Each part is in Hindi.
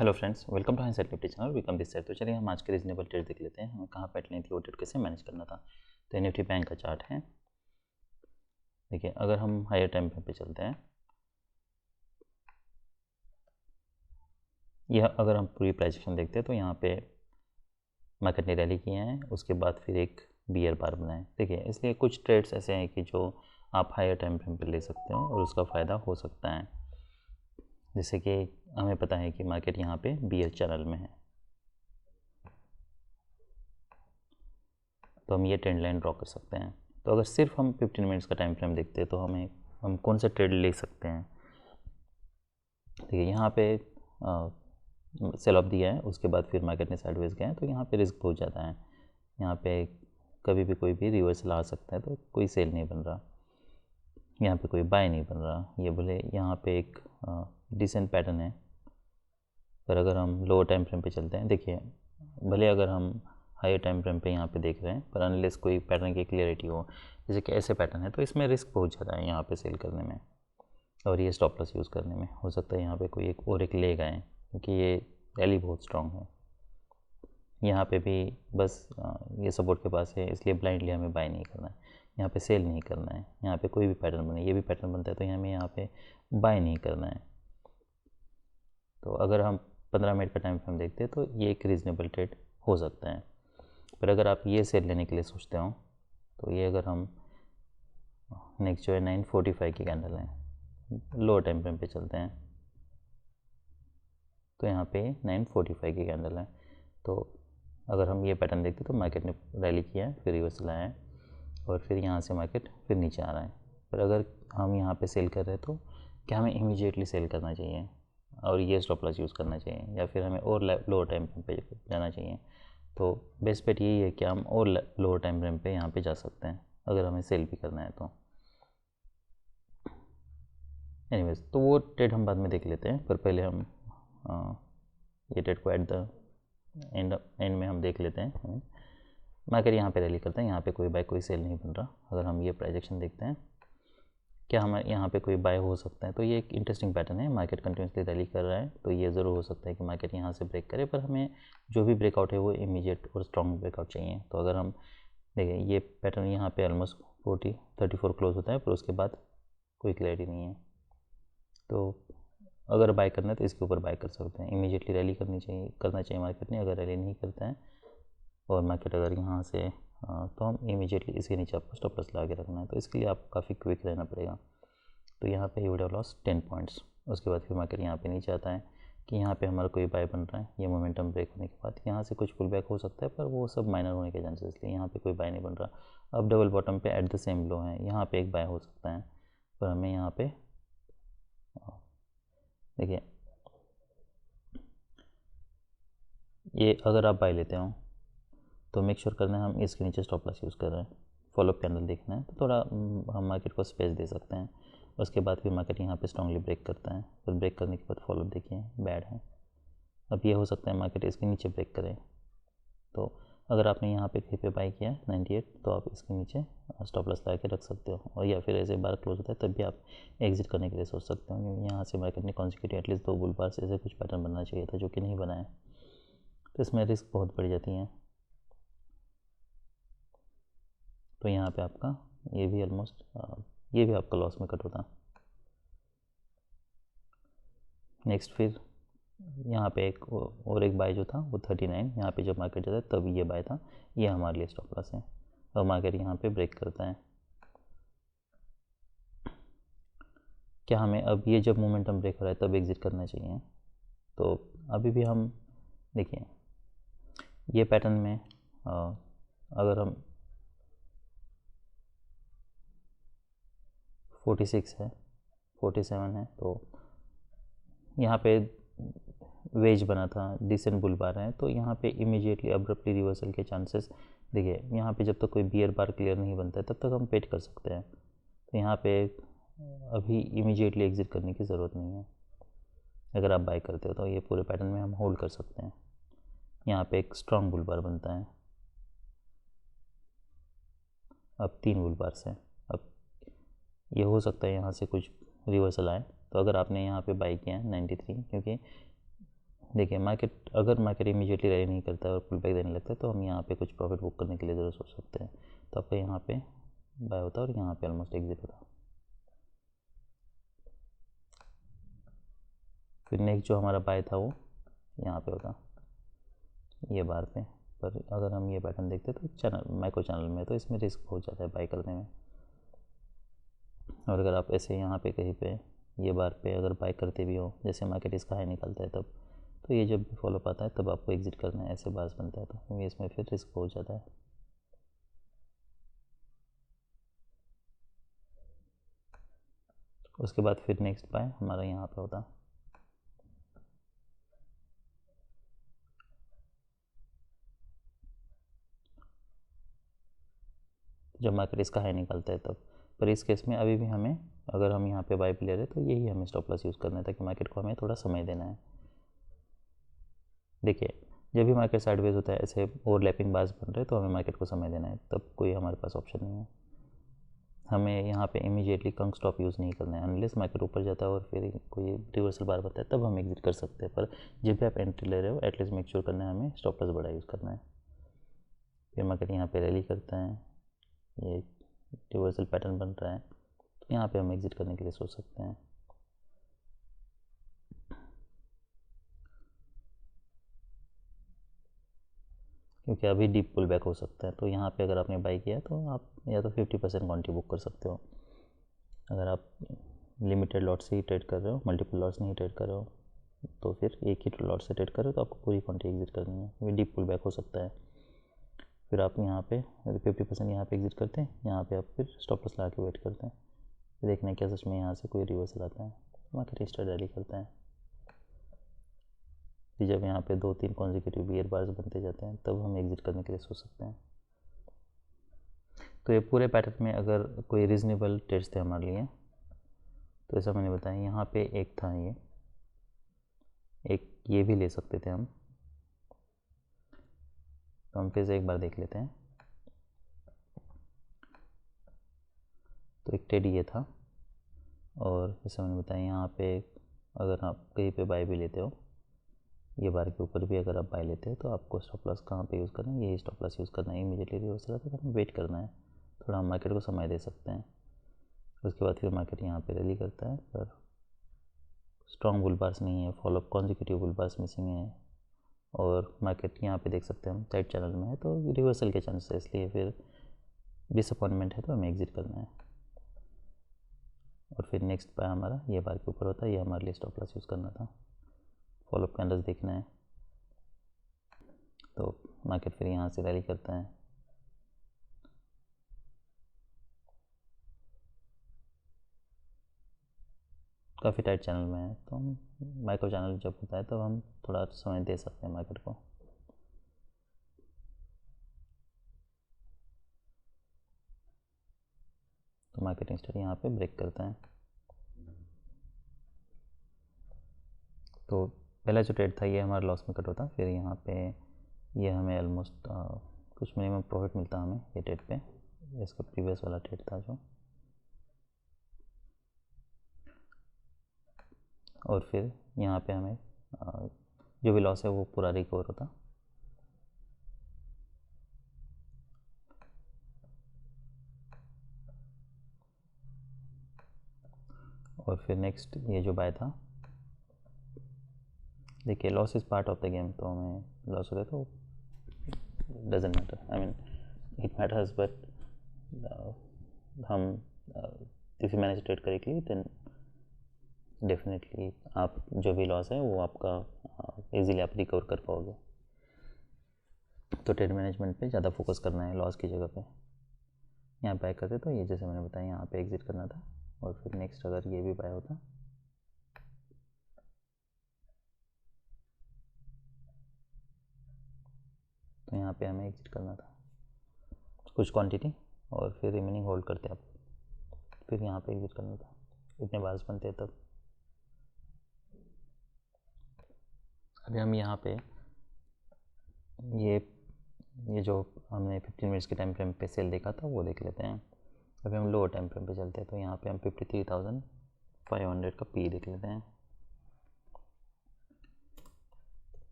Hello friends, welcome to Hindsight Nifty channel. Welcome this side. तो चलिए हम आज के रीजनेबल ट्रेड देख लेते हैं, हमें कहाँ पे लेनी थी, वो ट्रेड कैसे मैनेज करना था। तो निफ्टी बैंक का चार्ट है। देखिए, अगर हम हायर टाइम फ्रेम पे चलते हैं, यह अगर हम पूरी प्राइस एक्शन देखते हैं तो यहाँ पे मार्केट ने रैली किए हैं, उसके बाद फिर एक बियर बार बनाए। देखिए, इसलिए कुछ ट्रेड्स ऐसे हैं कि जो आप हायर टाइम फ्रेम पे ले सकते हो और उसका फ़ायदा हो सकता है। जैसे कि हमें पता है कि मार्केट यहाँ पे बियर चैनल में है, तो हम ये ट्रेंड लाइन ड्रॉ कर सकते हैं। तो अगर सिर्फ हम 15 मिनट्स का टाइम फ्रेम देखते हैं तो हम कौन सा ट्रेड ले सकते हैं। देखिए, यहाँ पे सेल ऑफ दिया है, उसके बाद फिर मार्केट ने साइडवेज गया है, तो यहाँ पे रिस्क बहुत ज़्यादा है। यहाँ पे कभी भी कोई भी रिवर्सल आ सकता है, तो कोई सेल नहीं बन रहा, यहाँ पे कोई बाय नहीं बन रहा। ये बोले यहाँ पे एक डिसेंट पैटर्न है, पर अगर हम लोअर टाइम फ्रेम पे चलते हैं, देखिए भले अगर हम हायर टाइम फ्रेम पे यहाँ पे देख रहे हैं, पर अनलेस कोई पैटर्न की क्लियरिटी हो, जैसे कि ऐसे पैटर्न है, तो इसमें रिस्क बहुत ज़्यादा है यहाँ पे सेल करने में और ये स्टॉप लॉस यूज़ करने में। हो सकता है यहाँ पे कोई एक लेग आए, क्योंकि ये रैली बहुत स्ट्रांग है। यहाँ पे भी बस ये सपोर्ट के पास है, इसलिए ब्लाइंडली हमें बाय नहीं करना है, यहाँ पे सेल नहीं करना है। यहाँ पे कोई भी पैटर्न बने, ये भी पैटर्न बनता है, तो हमें यहाँ पे बाय नहीं करना है। तो अगर हम 15 मिनट का टाइम फ्रेम देखते हैं तो ये एक रीज़नेबल ट्रेड हो सकता है। पर अगर आप ये सेल लेने के लिए सोचते हो, तो ये अगर हम नेक्स्ट जो है 945 की कैंडल है, लोअर टाइम फ्रेम पे चलते हैं, तो यहाँ पे 945 की कैंडल है। तो अगर हम ये पैटर्न देखते तो मार्केट ने रैली किया है, फिर रिवर्सल आया है और फिर यहाँ से मार्केट फिर नीचे आ रहा है। पर अगर हम यहाँ पे सेल कर रहे हैं, तो क्या हमें इमीडिएटली सेल करना चाहिए और ये स्टॉप लॉस यूज़ करना चाहिए, या फिर हमें और लोअर टाइम फ्रेम पे जाना चाहिए। तो बेस्ट बेट यही है कि हम और लोअर टाइम फ्रेम पे यहाँ पे जा सकते हैं अगर हमें सेल भी करना है तो। एनीवेज, तो वो ट्रेड हम बाद में देख लेते हैं, पर पहले हम ये ट्रेड को एट द एंड में हम देख लेते हैं। मार्केट यहाँ पे रैली करते हैं, यहाँ पे कोई बाय कोई सेल नहीं बन रहा। अगर हम ये प्राइजेक्शन देखते हैं, क्या हमारे यहाँ पे कोई बाय हो सकता है, तो ये एक इंटरेस्टिंग पैटर्न है। मार्केट कंटिन्यूसली रैली कर रहा है, तो ये ज़रूर हो सकता है कि मार्केट यहाँ से ब्रेक करे, पर हमें जो भी ब्रेकआउट है वो इमीडिएट और स्ट्रॉन्ग ब्रेकआउट चाहिए। तो अगर हम देखें, ये पैटर्न यहाँ पे ऑलमोस्ट 34 क्लोज होता है, पर उसके बाद कोई क्लैरिटी नहीं है। तो अगर बाय करना है तो इसके ऊपर बाय कर सकते हैं। इमीडिएटली रैली करना चाहिए मार्केट ने। अगर रैली नहीं करता है और मार्केट अगर यहाँ से तो हम इमीडिएटली इसके नीचे आपको स्टॉप लॉस लगा के रखना है। तो इसके लिए आपको काफ़ी क्विक रहना पड़ेगा। तो यहाँ पे वुड हैव लॉस 10 पॉइंट्स। उसके बाद फिर मार्केट यहाँ पे नीचे आता है कि यहाँ पे हमारा कोई बाय बन रहा है। ये मोमेंटम ब्रेक होने के बाद यहाँ से कुछ पुल बैक हो सकता है, पर वो सब माइनर होने के चांसेस, इसलिए यहाँ पे कोई बाय नहीं बन रहा। अब डबल बॉटम पे एट द सेम लो है, यहाँ पे एक बाय हो सकता है, पर हमें यहाँ पे देखिए, ये अगर आप बाय लेते हो तो मेक श्योर करना है हम इसके नीचे स्टॉप लॉस यूज़ कर रहे हैं। फॉलोअप कैंडल देखना है, तो थोड़ा हम मार्केट को स्पेस दे सकते हैं। उसके बाद फिर मार्केट यहाँ पे स्ट्रांगली ब्रेक करता है, फिर ब्रेक करने के बाद फॉलोअप देखिए बैड है। अब ये हो सकता है मार्केट इसके नीचे ब्रेक करे, तो अगर आपने यहाँ पे कहीं पे बाई किया है 98, तो आप इसके नीचे स्टॉप लॉस लगा के रख सकते हो। और या फिर ऐसे बार क्लोज होता है तब भी आप एग्जिट करने के लिए सोच सकते हो, क्योंकि यहाँ से मार्केट ने कॉन्सिक्यूटिव एटलीस्ट 2 बुल बार से ऐसे कुछ पैटर्न बनना चाहिए था, जो कि नहीं बना है। तो इसमें रिस्क बहुत बढ़ जाती है। तो यहाँ पे आपका ये भी ऑलमोस्ट ये भी आपका लॉस में कट होता। नेक्स्ट फिर यहाँ पे एक और एक बाय जो था वो 39, यहाँ पे जब मार्केट जाता है तब ये बाय था, ये हमारे लिए स्टॉप लॉस है। और मार्केट यहाँ पे ब्रेक करता है, क्या हमें अब ये जब मोमेंटम ब्रेक हो रहा है तब एग्जिट करना चाहिए। तो अभी भी हम देखिए, ये पैटर्न में अगर हम 46 है, 47 है, तो यहाँ पे वेज बना था, डिसेंट बुल बार है, तो यहाँ पे इमीडिएटली अब्रप्टली रिवर्सल के चांसेस। देखिए, यहाँ पे जब तक कोई बियर बार क्लियर नहीं बनता है तब तक हम वेट कर सकते हैं। तो यहाँ पे अभी इमीडिएटली एग्जिट करने की ज़रूरत नहीं है। अगर आप बाय करते हो तो ये पूरे पैटर्न में हम होल्ड कर सकते हैं। यहाँ पे एक स्ट्रॉन्ग बुल बार बनता है, अब 3 बुल बार से। अब ये हो सकता है यहाँ से कुछ रिवर्सल आए, तो अगर आपने यहाँ पे बाई किया है 93, क्योंकि देखिए मार्केट, अगर मार्केट इमीडिएटली रैली नहीं करता है और पुल बैक देने लगता है तो हम यहाँ पे कुछ प्रॉफिट बुक करने के लिए ज़रूर सोच सकते हैं। तो आपका यहाँ पे बाय होता है और यहाँ पे ऑलमोस्ट एग्जिट होता है। फिर नेक्स्ट जो हमारा बाय था वो यहाँ पे होता ये बार पे। पर अगर हम ये पैटर्न देखते तो चैनल माइक्रो चैनल में तो इसमें रिस्क बहुत ज़्यादा है बाय करने में। और अगर आप ऐसे यहाँ पे कहीं पे ये बार पे अगर बाय करते भी हो, जैसे मार्केट इसका हाई निकालता है तब, तो ये जब भी फॉलो पाता है तब आपको एग्जिट करना है। ऐसे बार्स बनता है तो क्योंकि इसमें फिर रिस्क बहुत ज़्यादा है। उसके बाद फिर नेक्स्ट बाय हमारा यहाँ पे होता। जब मार्केट इसका हाई निकालता है तब। पर इस केस में अभी भी हमें, अगर हम यहाँ पे बाय पे ले रहे हैं तो यही हमें स्टॉप लॉस यूज़ करना है ताकि मार्केट को हमें थोड़ा समय देना है। देखिए जब भी मार्केट साइडवेज होता है, ऐसे ओवरलैपिंग बार्स बन रहे हैं तो हमें मार्केट को समय देना है, तब कोई हमारे पास ऑप्शन नहीं है। हमें यहाँ पे इमीडिएटली कंग स्टॉप यूज़ नहीं करना है। अनलेस मार्केट ऊपर जाता है और फिर कोई रिवर्सल बार बनता है तब हम एग्जिट कर सकते हैं। पर जब भी आप एंट्री ले रहे हो एटलीस्ट मेक श्योर करना है हमें स्टॉप लॉस बड़ा यूज़ करना है। फिर मार्केट यहाँ पे रैली करता है, ये रिवर्सल पैटर्न बन रहा है तो यहाँ पे हम एग्जिट करने के लिए सोच सकते हैं। क्योंकि अभी डीप पुल बैक हो सकता है। तो यहाँ पे अगर आपने बाई किया तो आप या तो 50% क्वांटिटी बुक कर सकते हो। अगर आप लिमिटेड लॉट से ही ट्रेड कर रहे हो, मल्टीपल लॉट्स नहीं ट्रेड कर रहे हो, तो फिर एक ही लॉट से ट्रेड कर रहे हो तो आपको पूरी क्वांटिटी एग्जिट करनी है क्योंकि डीप पुल बैक हो सकता है। फिर आप यहाँ पे 50% यहाँ पे एग्जिट करते हैं, यहाँ पे आप फिर स्टॉप लॉस लगा के वेट करते हैं, फिर देखना है क्या सच में यहाँ से कोई रिवर्सल आता है। मार्केट स्टार्ट रैली करता है, फिर जब यहाँ पे 2-3 कॉन्जिक्यूटिव बियर बार्स बनते जाते हैं तब हम एग्जिट करने के लिए सोच सकते हैं। तो ये पूरे पैटर्न में अगर कोई रीज़नेबल ट्रेड्स थे हमारे लिए तो ऐसा मैंने बताया, यहाँ पे एक था एक ये भी ले सकते थे हम। तो हम फिर से एक बार देख लेते हैं। तो एक ट्रेड ये था और जैसे मैंने बताया यहाँ पे अगर आप कहीं पे बाय भी लेते हो, ये बार के ऊपर भी अगर आप बाय लेते हो तो आपको स्टॉप लॉस कहाँ पे यूज़ करना है, यही स्टॉप लॉस यूज़ करना है। इमीडिएटली रिवर्सल आता है तो हमें वेट करना है, थोड़ा हम मार्केट को समय दे सकते हैं। उसके बाद फिर मार्केट यहाँ पे रैली करता है पर स्ट्रॉन्ग बुल बार्स नहीं है, follow up consecutive bull bars missing है और मार्केट यहाँ पे देख सकते हैं हम साइड चैनल में है तो रिवर्सल के चांसेस है, इसलिए फिर डिसअपॉइंटमेंट है तो हमें एग्जिट करना है। और फिर नेक्स्ट बाय हमारा ये बार के ऊपर होता है, ये हमारे लिए स्टॉप लॉस यूज़ करना था। फॉलो अप कैंडल्स देखना है तो मार्केट फिर यहाँ से रैली करता है, काफ़ी टाइट चैनल में है तो हम माइक्रो चैनल जब होता है तो हम थोड़ा समय दे सकते हैं मार्केट को। तो मार्केट इंस्टेंट यहाँ पे ब्रेक करता है। तो पहला जो ट्रेड था ये हमारा लॉस में कट होता, फिर यहाँ पे ये हमें ऑलमोस्ट कुछ मिनिमम प्रॉफिट मिलता हमें ये ट्रेड पे। इसका प्रीवियस वाला ट्रेड था जो, और फिर यहाँ पे हमें जो भी लॉस है वो पूरा रिकवर होता। और फिर नेक्स्ट ये जो बाय था, देखिए loss is part of the game, तो हमें लॉस होता है तो doesn't matter, I mean it matters, but हम if you manage trade correctly then definitely आप जो भी लॉस है वो आपका इजीली आप रिकवर कर पाओगे। तो ट्रेड मैनेजमेंट पे ज़्यादा फोकस करना है लॉस की जगह पे। यहाँ बाय करते तो ये जैसे मैंने बताया यहाँ पे एग्जिट करना था, और फिर नेक्स्ट अगर ये भी बाय होता तो यहाँ पे हमें एग्जिट करना था कुछ क्वांटिटी, और फिर रिमेनिंग होल्ड करते आप, फिर यहाँ पे एग्जिट करना था। इतने बार्स बनते तब। अभी हम यहाँ पे ये जो हमने 15 मिनट्स के टाइम फ्रेम पे सेल देखा था वो देख लेते हैं। अभी हम लोअर टाइम फ्रेम पे चलते हैं तो यहाँ पे हम 53,500 का पी देख लेते हैं।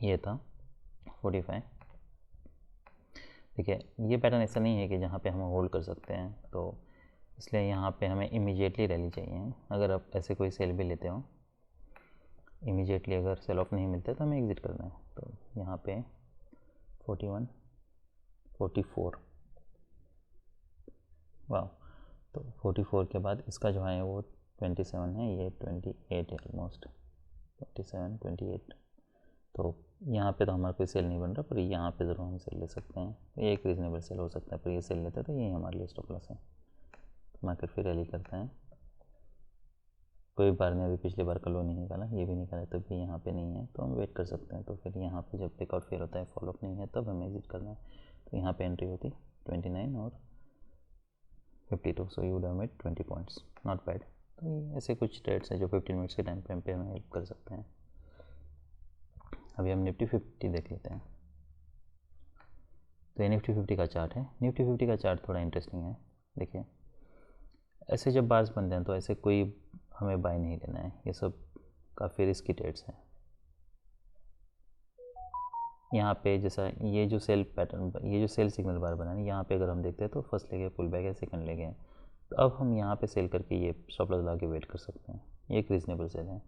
ये था 45। देखिए ये पैटर्न ऐसा नहीं है कि जहाँ पे हम होल्ड कर सकते हैं, तो इसलिए यहाँ पे हमें इमीडिएटली रैली चाहिए। अगर आप ऐसे कोई सेल भी लेते हो, इमीडिएटली अगर सेल ऑफ नहीं मिलता है तो हमें एग्ज़िट करना है। तो यहाँ पे 41, 44, वाह, तो 44 के बाद इसका जो है वो 27 है, ये 28 है ऑलमोस्ट, 27, 28। तो यहाँ पे तो हमारा कोई सेल नहीं बन रहा, पर यहाँ पे ज़रूर हम सेल ले सकते हैं। ये एक रीज़नेबल सेल हो सकता है, पर ये सेल लेते हैं तो ये हमारे लिए स्टॉप लॉस है। मार्केट फिर रैली करते हैं, कोई बार ने अभी पिछली बार का लो नहीं निकाला, ये भी निकाला, तब भी यहाँ पे नहीं है, तो हम वेट कर सकते हैं। तो फिर यहाँ पे जब ब्रेकआउट फेल होता है, फॉलोअप नहीं है, तब हमें एग्जिट करना है। तो यहाँ पे एंट्री होती 29 और 52, so you would have made 20 points, not bad. तो ऐसे कुछ ट्रेड्स हैं जो 15 मिनट्स के टाइम फ्रेम पे हमें हेल्प कर सकते हैं। अभी हम निफ्टी 50 देख लेते हैं। तो ये निफ्टी 50 का चार्ट है। निफ्टी 50 का चार्ट थोड़ा इंटरेस्टिंग है। देखिए ऐसे जब बार्स बनते हैं तो ऐसे कोई हमें बाय नहीं लेना है, ये सब काफ़ी रिस्की ट्रेड्स हैं। यहाँ पे जैसा ये जो सेल पैटर्न, ये जो सेल सिग्नल बार बना है, यहाँ पे अगर हम देखते हैं तो फर्स्ट लेगे पुल बैक है, सेकंड लेगे हैं, तो अब हम यहाँ पे सेल करके ये स्टॉप लॉस लगा के वेट कर सकते हैं। ये एक रीजनेबल सेल है।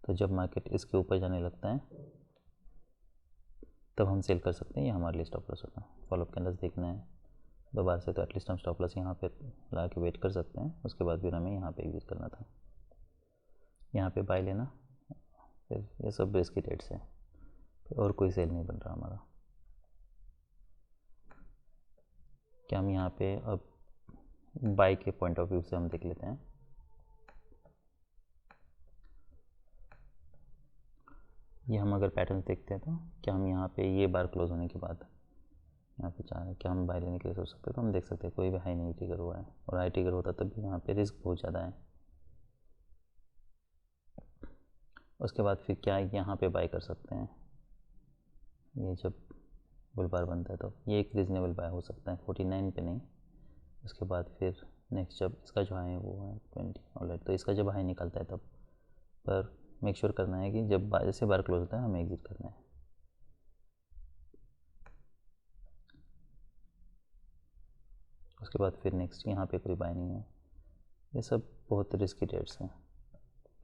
तो जब मार्केट इसके ऊपर जाने लगता है तब हम सेल कर सकते हैं, ये हमारे लिए स्टॉप लॉस होता है। फॉलोअप कैंडल्स देखना है दोबारा से, तो एटलीस्ट हम स्टॉप लॉस यहाँ पे लगा के वेट कर सकते हैं। उसके बाद फिर हमें यहाँ पे एग्जिट करना था, यहाँ पे बाय लेना। फिर ये सब रिस्की ट्रेड्स है, फिर और कोई सेल नहीं बन रहा हमारा। क्या हम यहाँ पे अब बाय के पॉइंट ऑफ व्यू से हम देख लेते हैं। ये हम अगर पैटर्न देखते हैं तो क्या हम यहाँ पे ये बार क्लोज होने के बाद यहाँ पे चाह रहे हैं, क्या हम बाय लेने के लिए सोच सकते हैं? तो हम देख सकते हैं कोई भी हाई नहीं ट्रिगर हुआ है, और हाई ट्रिगर होता तब भी यहाँ पे रिस्क बहुत ज़्यादा है। उसके बाद फिर क्या यहाँ पे बाय कर सकते हैं? ये जब बुल बार बनता है तो ये एक रीजनेबल बाय हो सकता है, 49 पे नहीं। उसके बाद फिर नेक्स्ट जब इसका जो हाई है वो है 20, ऑलराइट, तो इसका जब हाई निकलता है तब, पर मेक श्योर करना है कि जब जैसे बार क्लोज होता है हमें एग्जिट करना है। उसके बाद फिर नेक्स्ट यहाँ पे कोई बाय नहीं है। ये सब बहुत रिस्की ट्रेड्स हैं,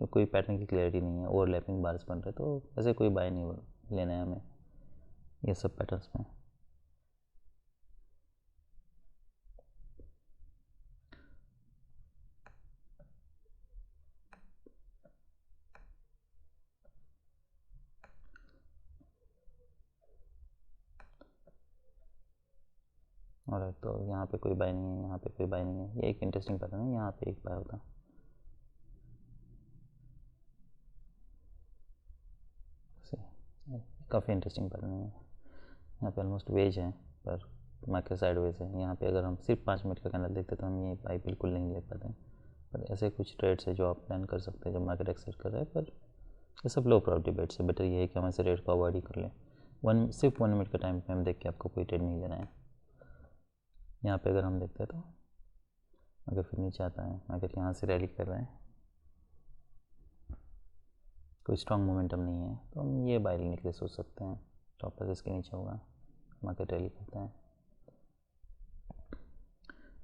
तो कोई पैटर्न की क्लैरिटी नहीं है, ओवरलैपिंग बार्स बन रहे, तो ऐसे कोई बाय नहीं लेना है हमें ये सब पैटर्न्स में। और तो यहाँ पे कोई बाय नहीं है, यहाँ पे कोई बाय नहीं है। ये एक इंटरेस्टिंग पैटर्न है, यहाँ पे एक बाय होता, काफ़ी इंटरेस्टिंग पैटर्न है। यहाँ पे ऑलमोस्ट वेज है, पर मार्केट साइड वेज है। यहाँ पे अगर हम सिर्फ 5 मिनट का कैंडल देखते तो हम ये बाय बिल्कुल नहीं ले पाते हैं। पर ऐसे कुछ ट्रेड्स है जो आप प्लान कर सकते हैं जब मार्केट एक्सेप्ट कर रहा है, पर ये सब लो प्रॉफिट बेट्स है। बेटर ये है कि हम ऐसे ट्रेड को अवॉइड ही कर लें। सिर्फ 1 मिनट का टाइम फ्रेम देख के आपको कोई ट्रेड नहीं लेना है। यहाँ पे अगर हम देखते हैं तो अगर फिर नीचे आता है, अगर यहाँ से रैली कर रहे हैं, कोई स्ट्रॉन्ग मोमेंटम नहीं है, तो हम ये बाय लेने के लिए सोच सकते हैं। स्टॉप लॉस इसके नीचे होगा, मार्केट रैली करता है,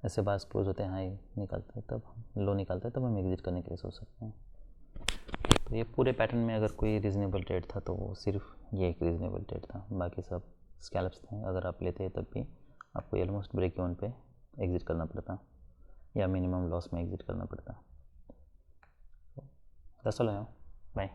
ऐसे बार्स क्लोज होते हैं, हाई निकलते हैं, तब लो निकलता है, तब हम एग्जिट करने के लिए सोच सकते हैं। तो ये पूरे पैटर्न में अगर कोई रीज़नेबल ट्रेड था तो वो सिर्फ ये एक रीज़नेबल ट्रेड था, बाकी सब स्कैल्प्स थे। अगर आप लेते हैं तब भी आपको ऑलमोस्ट ब्रेक इवन पे एग्जिट करना पड़ता, या मिनिमम लॉस में एग्जिट करना पड़ता। That's all. बाय।